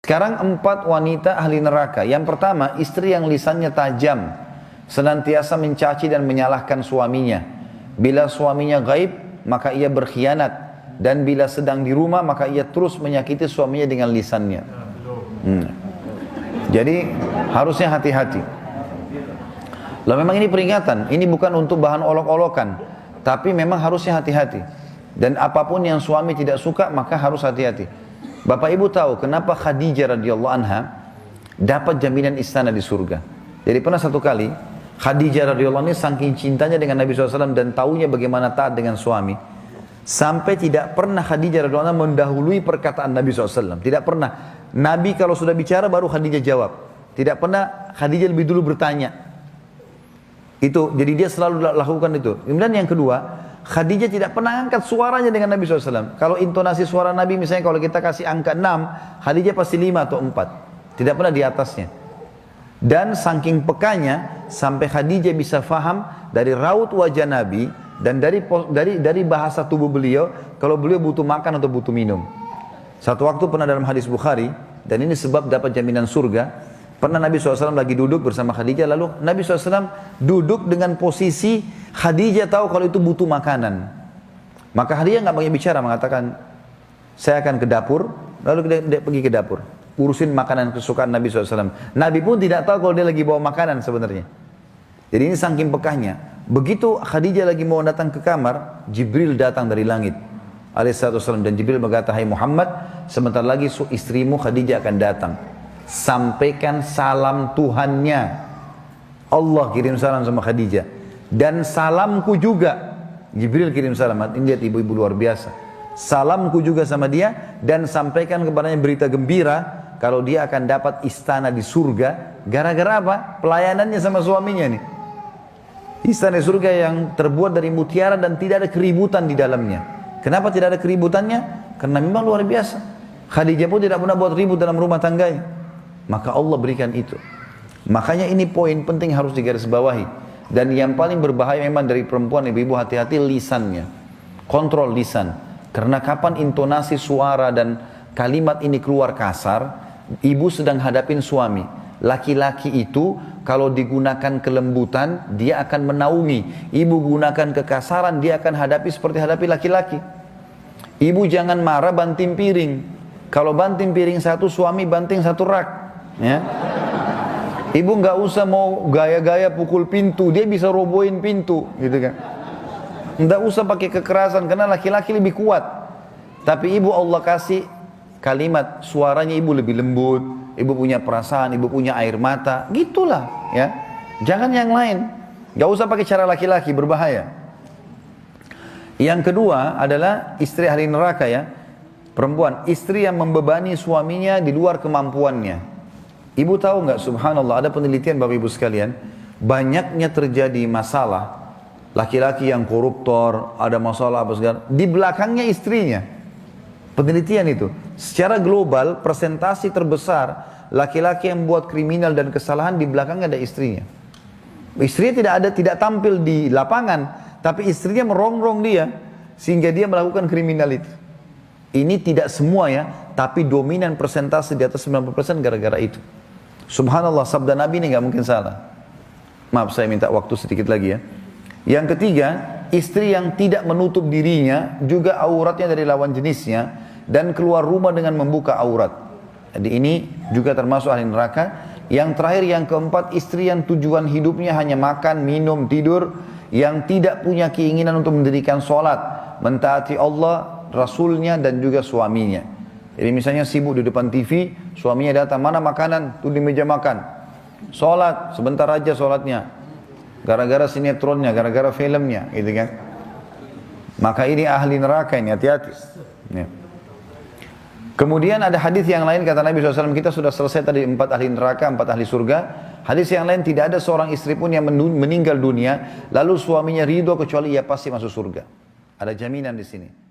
Sekarang 4 wanita ahli neraka. Yang pertama, istri yang lisannya tajam, senantiasa mencaci dan menyalahkan suaminya. Bila suaminya gaib, maka ia berkhianat. Dan bila sedang di rumah, maka ia terus menyakiti suaminya dengan lisannya. Jadi harusnya hati-hati. Lalu memang ini peringatan, ini bukan untuk bahan olok-olokan, tapi memang harusnya hati-hati. Dan apapun yang suami tidak suka, maka harus hati-hati. Bapak Ibu tahu kenapa Khadijah radhiyallahu anha dapat jaminan istana di surga. Jadi pernah satu kali Khadijah radhiyallahu anha saking cintanya dengan Nabi SAW dan taunya bagaimana taat dengan suami, sampai tidak pernah Khadijah radhiyallahu anha mendahului perkataan Nabi SAW. Tidak pernah. Nabi kalau sudah bicara baru Khadijah jawab. Tidak pernah Khadijah lebih dulu bertanya. Itu, jadi dia selalu lakukan itu. Kemudian yang kedua, Khadijah tidak pernah angkat suaranya dengan Nabi SAW. Kalau intonasi suara Nabi misalnya kalau kita kasih angka 6, Khadijah pasti 5 atau 4. Tidak pernah di atasnya. Dan saking pekanya, sampai Khadijah bisa faham dari raut wajah Nabi, dan dari bahasa tubuh beliau, kalau beliau butuh makan atau butuh minum. Satu waktu pernah dalam hadis Bukhari, dan ini sebab dapat jaminan surga, pernah Nabi SAW lagi duduk bersama Khadijah, lalu Nabi SAW duduk dengan posisi Khadijah tahu kalau itu butuh makanan. Maka Khadijah nggak banyak bicara, mengatakan, saya akan ke dapur, lalu dia pergi ke dapur, urusin makanan kesukaan Nabi SAW. Nabi pun tidak tahu kalau dia lagi bawa makanan sebenarnya. Jadi ini saking pekahnya. Begitu Khadijah lagi mau datang ke kamar, Jibril datang dari langit alaihissalam, dan Jibril berkata, hai Muhammad, sebentar lagi istrimu Khadijah akan datang. Sampaikan salam Tuhannya. Allah kirim salam sama Khadijah. Dan salamku juga. Jibril kirim salam. Ini lihat ibu-ibu luar biasa. Salamku juga sama dia. Dan sampaikan kepadanya berita gembira. Kalau dia akan dapat istana di surga. Gara-gara apa? Pelayanannya sama suaminya nih. Istana di surga yang terbuat dari mutiara dan tidak ada keributan di dalamnya. Kenapa tidak ada keributannya? Karena memang luar biasa. Khadijah pun tidak pernah buat ribut dalam rumah tangganya. Maka Allah berikan itu. Makanya ini poin penting harus digarisbawahi. Dan yang paling berbahaya memang dari perempuan, ibu-ibu hati-hati lisannya. Kontrol lisan. Karena kapan intonasi suara dan kalimat ini keluar kasar, ibu sedang hadapin suami. Laki-laki itu kalau digunakan kelembutan, dia akan menaungi. Ibu gunakan kekasaran, dia akan hadapi seperti hadapi laki-laki. Ibu jangan marah banting piring. Kalau banting piring satu, suami banting satu rak. Ya. Ibu nggak usah mau gaya-gaya pukul pintu, dia bisa robohin pintu, gitu kan. Nggak usah pakai kekerasan karena laki-laki lebih kuat. Tapi ibu Allah kasih kalimat, suaranya ibu lebih lembut, ibu punya perasaan, ibu punya air mata, gitulah, ya. Jangan yang lain. Nggak usah pakai cara laki-laki, berbahaya. Yang kedua adalah istri ahli neraka, ya. Perempuan, istri yang membebani suaminya di luar kemampuannya. Ibu tahu nggak, subhanallah, ada penelitian Bapak Ibu sekalian, banyaknya terjadi masalah, laki-laki yang koruptor, ada masalah apa segala, di belakangnya istrinya. Penelitian itu, secara global, persentasi terbesar, laki-laki yang buat kriminal dan kesalahan di belakangnya ada istrinya. Istrinya tidak tampil di lapangan, tapi istrinya merongrong dia, sehingga dia melakukan kriminal itu. Ini tidak semua ya, tapi dominan persentase di atas 90% gara-gara itu. Subhanallah, sabda Nabi ini nggak mungkin salah. Maaf, saya minta waktu sedikit lagi ya. Yang ketiga, istri yang tidak menutup dirinya, juga auratnya dari lawan jenisnya, dan keluar rumah dengan membuka aurat. Jadi ini juga termasuk ahli neraka. Yang terakhir, yang keempat, istri yang tujuan hidupnya hanya makan, minum, tidur, yang tidak punya keinginan untuk mendirikan sholat, mentaati Allah, Rasulnya, dan juga suaminya. Jadi misalnya sibuk di depan TV, suaminya datang, mana makanan? Tuh di meja makan. Sholat, sebentar aja sholatnya. Gara-gara sinetronnya, gara-gara filmnya, gitu kan. Maka ini ahli neraka ini, hati-hati. Ya. Kemudian ada hadis yang lain, kata Nabi SAW, kita sudah selesai tadi 4 ahli neraka, 4 ahli surga. Hadis yang lain, tidak ada seorang istri pun yang meninggal dunia, lalu suaminya ridho kecuali ia pasti masuk surga. Ada jaminan di sini.